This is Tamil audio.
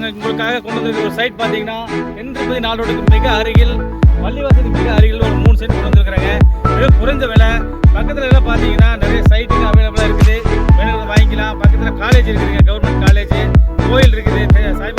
நாங்கள் உங்களுக்காக கொண்டு வந்திருக்கிற ஒரு சைட் பார்த்தீங்கன்னா தென்திருப்பதி நாளோடுக்கு மிக அருகில் பள்ளிவாசலுக்கு மிக அருகில் ஒரு 3 சென்ட் கொண்டு வந்திருக்கிறாங்க. மிக குறைந்த விலை. பக்கத்தில் எல்லாம் பார்த்தீங்கன்னா நிறைய சைட்டுங்க அவைலபிளாக இருக்குது. வேணுங்கிறத வாங்கிக்கலாம். பக்கத்தில் காலேஜ் இருக்குதுங்க, கவர்மெண்ட் காலேஜ், கோயில் இருக்குது, சாய்பாபா